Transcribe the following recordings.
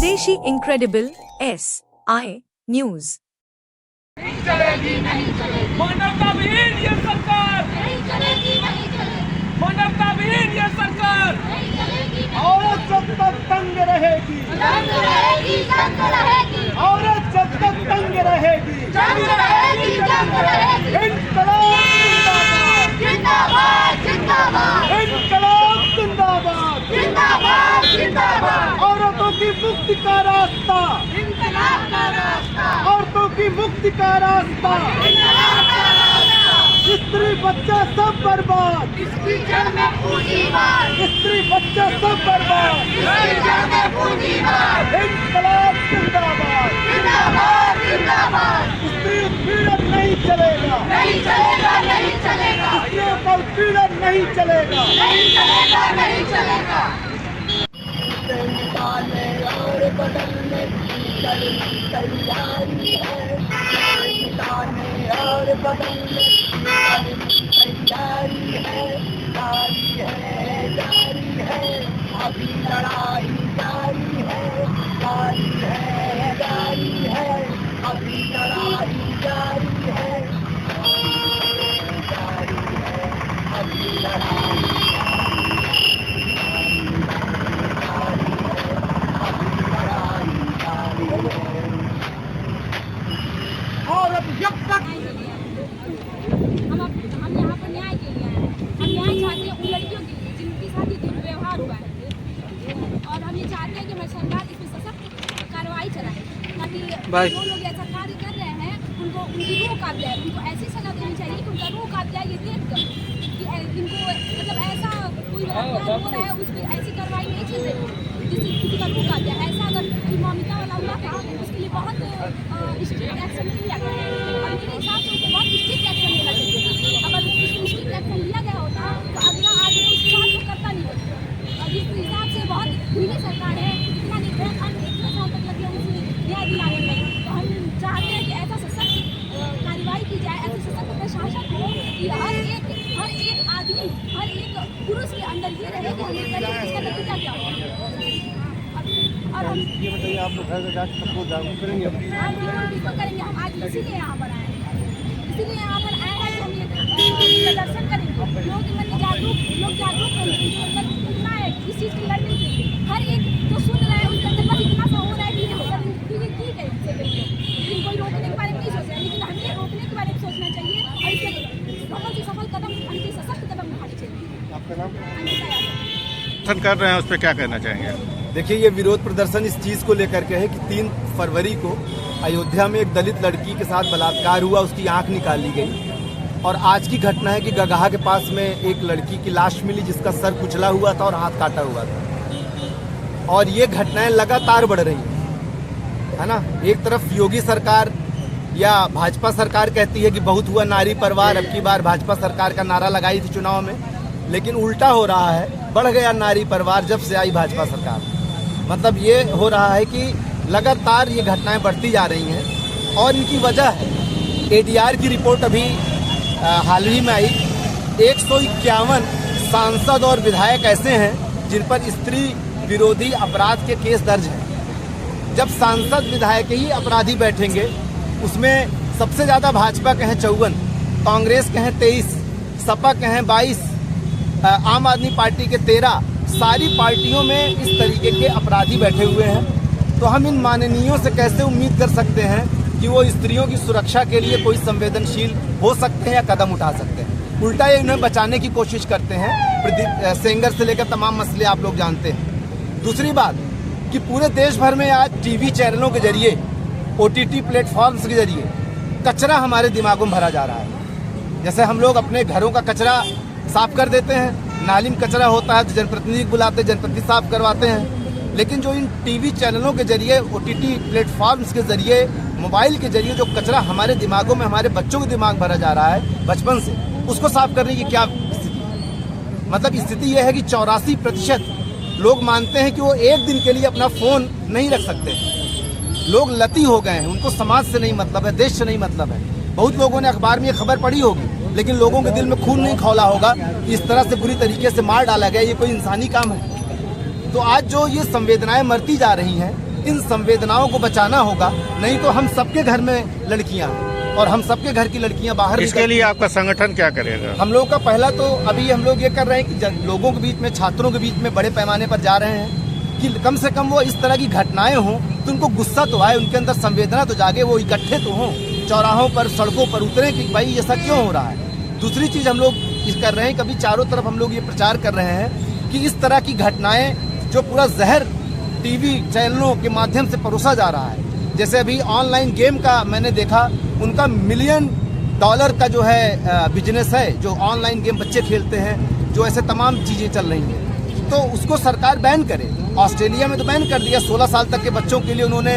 स्वदेशी incredible SI news. नहीं चलेगी, नहीं चलेगी। मानवता विहीन ये सरकार नहीं चलेगी, नहीं चलेगी। मानवता विहीन ये सरकार नहीं चलेगी, नहीं औरत जब तक तंग रहेगी, जंग रहेगी, जंग रहेगी। औरत जब तक तंग रहेगी, जंग रहेगी, जंग रहेगी। इनकलाब जिंदाबाद, जिंदाबाद, जिंदाबाद, इनकलाब जिंदाबाद, जिंदाबाद, जिंदाबाद। औरतों की मुक्ति का रास्ता, इनकलाब का रास्ता, औरतों की मुक्ति का रास्ता, इनकलाब का रास्ता। स्त्री बच्चा सब बर्बाद, इसकी जड़ में पूंजीवाद, स्त्री बच्चा सब बर्बाद, इसकी जड़ में पूंजीवाद। इनकलाब जिंदाबाद, जिंदाबाद, जिंदाबाद। स्त्री उत्पीड़न नहीं चलेगा, नहीं चलेगा, नहीं चलेगा, स्त्रियों का उत्पीड़न नहीं चलेगा। नहीं चलेगा, नहीं चलेगा। निकालने और बदलने की तैयारी है, निकालने और बदलने की तैयारी है, जारी है, अभी लड़ाई जारी है, जारी है, अभी लड़ाई जारी है, अभी लड़ाई हम यहाँ पर न्याय के लिए आए हैं। हम न्याय चाहते हैं उन लड़कियों के लिए जिनके साथ ये दुर्व्यवहार हुआ है, और हम ये चाहते हैं कि हमारी सरकार इस पर सशक्त कार्रवाई चलाए, ताकि जो लोग ऐसा कार्य कर रहे हैं उनको उनकी रूह काट जाए, उनको ऐसी सजा देनी चाहिए कि उनका रूह काट जाए, ये देख कर कि इनको मतलब ऐसा कोई बलात्कार हो रहा है उस पर ऐसी कार्रवाई नहीं चल रही किसी का रूह काट जाए। ऐसा अगर ममिता वाला हुआ था उसके लिए बहुत स्ट्रिक्ट एक्शन नहीं लिया गया है, और मेरे हिसाब से उसको बहुत स्ट्रिक्ट एक्शन लेना चाहिए। अगर स्ट्रिक्ट एक्शन लिया गया होता तो अगला आदमी उसके साथ वो करता नहीं होता। और जिस हिसाब से बहुत ढीली सरकार है, इतना इतने साल तक लगे उसे न्याय दिलाने में, तो हम चाहते हैं कि ऐसा सशक्त कार्रवाई की जाए, ऐसे सशक्त प्रशासन हो कि हर एक आदमी, हर एक पुरुष के अंदर ये रहे कि हमें इसका नतीजा क्या होगा। और हम ये बताइए, आप लोग घर सबको जागरूक करेंगे? हाँ, बिल्कुल करेंगे। हम आज इसीलिए यहाँ पर आए हैं, इसीलिए यहाँ पर आए हैं कि हम ये प्रदर्शन करेंगे। लोग मन में जागरूक होंगे, उनके अंदर इतना है इस चीज़ की लड़ने के लिए। हर एक जो सुन रहा है उसके अंदर बस इतना सा हो रहा है कि ठीक है इससे करिए, लेकिन कोई रोकने के बारे में नहीं सोच रहा है। लेकिन हमें रोकने के बारे में सोचना चाहिए और इसमें सफल कदम, हमसे सशक्त कदम उठाने चाहिए। आपका नाम? अनिता यादव। कर रहे हैं, उस पर क्या कहना चाहेंगे? देखिए, ये विरोध प्रदर्शन इस चीज़ को लेकर के है कि 3 फरवरी को अयोध्या में एक दलित लड़की के साथ बलात्कार हुआ, उसकी आंख निकाल ली गई। और आज की घटना है कि गगहा के पास में एक लड़की की लाश मिली जिसका सर कुचला हुआ था और हाथ काटा हुआ था। और ये घटनाएं लगातार बढ़ रही है ना। एक तरफ योगी सरकार या भाजपा सरकार कहती है कि बहुत हुआ नारी परवार, अब की बार भाजपा सरकार का नारा लगाई थी चुनाव में, लेकिन उल्टा हो रहा है, बढ़ गया नारी परिवार जब से आई भाजपा सरकार। मतलब ये हो रहा है कि लगातार ये घटनाएं बढ़ती जा रही हैं, और इनकी वजह है ADR की रिपोर्ट अभी हाल ही में आई। 151 सांसद और विधायक ऐसे हैं जिन पर स्त्री विरोधी अपराध के केस दर्ज हैं। जब सांसद विधायक ही अपराधी बैठेंगे, उसमें सबसे ज़्यादा भाजपा के हैं 54, कांग्रेस के हैं 23, सपा के हैं 22, आम आदमी पार्टी के 13, सारी पार्टियों में इस तरीके के अपराधी बैठे हुए हैं। तो हम इन माननीयों से कैसे उम्मीद कर सकते हैं कि वो स्त्रियों की सुरक्षा के लिए कोई संवेदनशील हो सकते हैं या कदम उठा सकते हैं? उल्टा ये उन्हें बचाने की कोशिश करते हैं। सेंगर से लेकर तमाम मसले आप लोग जानते हैं। दूसरी बात कि पूरे देश भर में आज टीवी चैनलों के जरिए, OTT प्लेटफॉर्म्स के जरिए कचरा हमारे दिमागों में भरा जा रहा है। जैसे हम लोग अपने घरों का कचरा साफ कर देते हैं, नाली में कचरा होता है तो जनप्रतिनिधि बुलाते, जनप्रतिनिधि साफ करवाते हैं। लेकिन जो इन टीवी चैनलों के जरिए, OTT प्लेटफॉर्म्स के जरिए, मोबाइल के जरिए जो कचरा हमारे दिमागों में, हमारे बच्चों के दिमाग भरा जा रहा है बचपन से, उसको साफ करने की क्या स्थिति है? मतलब स्थिति यह है कि 84% लोग मानते हैं कि वो एक दिन के लिए अपना फ़ोन नहीं रख सकते। लोग लती हो गए हैं, उनको समाज से नहीं मतलब है, देश से नहीं मतलब है। बहुत लोगों ने अखबार में ये खबर पढ़ी होगी, लेकिन लोगों के दिल में खून नहीं खौला होगा कि इस तरह से बुरी तरीके से मार डाला गया, ये कोई इंसानी काम है। तो आज जो ये संवेदनाएं मरती जा रही हैं, इन संवेदनाओं को बचाना होगा, नहीं तो हम सबके घर में लड़कियां हैं और हम सबके घर की लड़कियां बाहर इसके लिए आपका संगठन क्या करेगा? हम लोग का पहला तो अभी हम लोग ये कर रहे हैं कि लोगों के बीच में, छात्रों के बीच में बड़े पैमाने पर जा रहे हैं कि कम से कम वो इस तरह की घटनाएं हों तो उनको गुस्सा तो आए, उनके अंदर संवेदना तो जागे, वो इकट्ठे तो हों, चौराहों पर, सड़कों पर उतरें कि भाई ऐसा क्यों हो रहा है। दूसरी चीज़ हम लोग कर रहे हैं, कभी चारों तरफ हम लोग ये प्रचार कर रहे हैं कि इस तरह की घटनाएं जो पूरा जहर टीवी चैनलों के माध्यम से परोसा जा रहा है, जैसे अभी ऑनलाइन गेम का मैंने देखा, उनका $1 मिलियन का जो है बिजनेस है, जो ऑनलाइन गेम बच्चे खेलते हैं, जो ऐसे तमाम चीज़ें चल रही हैं, तो उसको सरकार बैन करे। ऑस्ट्रेलिया में तो बैन कर दिया, 16 साल तक के बच्चों के लिए उन्होंने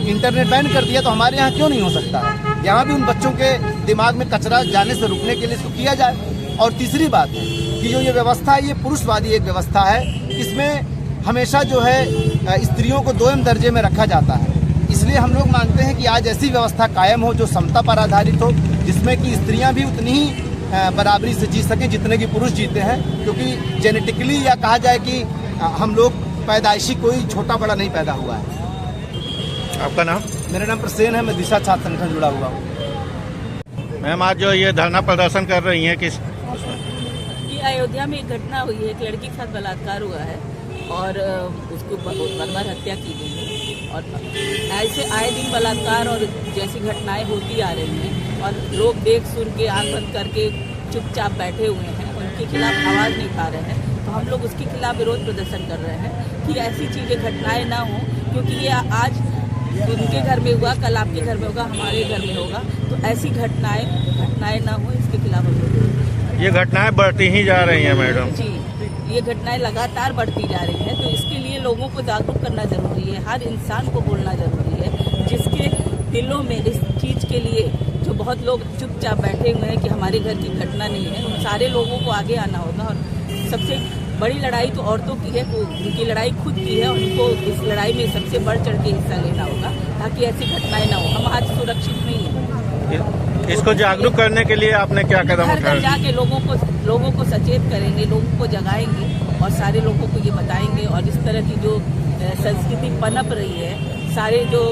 इंटरनेट बैन कर दिया, तो हमारे यहाँ क्यों नहीं हो सकता है? यहाँ भी उन बच्चों के दिमाग में कचरा जाने से रुकने के लिए इसको किया जाए। और तीसरी बात है कि जो ये व्यवस्था है, ये पुरुषवादी एक व्यवस्था है, इसमें हमेशा जो है स्त्रियों को 2म दर्जे में रखा जाता है। इसलिए हम लोग मानते हैं कि आज ऐसी व्यवस्था कायम हो जो समता पर आधारित हो, जिसमें कि स्त्रियां भी उतनी ही बराबरी से जी सकें जितने कि पुरुष जीते हैं, क्योंकि जेनेटिकली या कहा जाए कि हम लोग पैदाइशी कोई छोटा बड़ा नहीं पैदा हुआ है। आपका नाम? मेरा नाम प्रसेन है, मैं दिशा छात्र संगठन जुड़ा हुआ हूँ। मैम, आज जो ये धरना प्रदर्शन कर रही हैं किस? कि अयोध्या में एक घटना हुई है, एक लड़की के साथ बलात्कार हुआ है और उसको बर्बर हत्या की गई है। और ऐसे आए दिन बलात्कार और जैसी घटनाएं होती आ रही हैं और लोग देख सुन के आंख बंद करके चुपचाप बैठे हुए हैं, उनके खिलाफ आवाज़ नहीं उठा रहे हैं। तो हम लोग उसके खिलाफ विरोध प्रदर्शन कर रहे हैं कि ऐसी चीज़ें घटनाएं ना हो, क्योंकि ये आज उनके घर में हुआ, कल आपके घर में होगा, हमारे घर में होगा, तो ऐसी घटनाएं ना हो, इसके खिलाफ हम लोग। ये घटनाएं बढ़ती ही जा रही हैं मैडम जी, ये घटनाएं लगातार बढ़ती जा रही हैं, तो इसके लिए लोगों को जागरूक करना जरूरी है, हर इंसान को बोलना जरूरी है, जिसके दिलों में इस चीज़ के लिए जो बहुत लोग चुपचाप बैठे हुए हैं कि हमारे घर की घटना नहीं है, उन सारे लोगों को आगे आना होगा। और सबसे बड़ी लड़ाई तो औरतों की है, उनकी लड़ाई खुद की है, उनको इस लड़ाई में सबसे बढ़ चढ़ के हिस्सा लेना होगा ताकि ऐसी घटनाएं ना हो। हम आज सुरक्षित नहीं हैं। इसको जागरूक करने के लिए आपने क्या कदम घर उठाया? घर जाके लोगों को सचेत करेंगे, लोगों को जगाएंगे और सारे लोगों को ये बताएंगे। और इस तरह की जो संस्कृति पनप रही है, सारे जो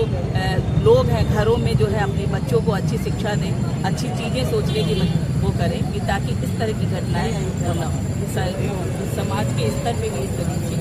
लोग हैं घरों में जो है अपने बच्चों को अच्छी शिक्षा दें, अच्छी चीज़ें सोचने की वो करें कि ताकि इस तरह की घटनाएं न हो। समाज के स्तर पे भी इस तरह की